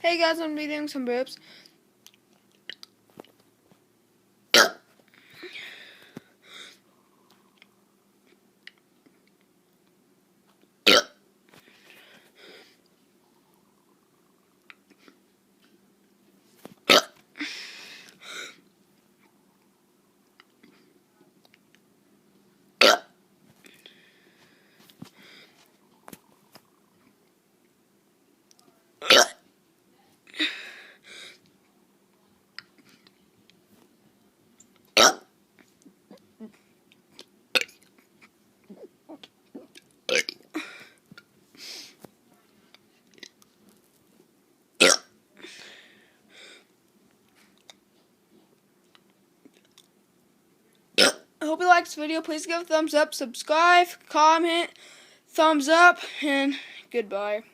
Hey guys, I'm be doing some burps. I hope you liked this video. Please give a thumbs up, subscribe, comment, thumbs up, and goodbye.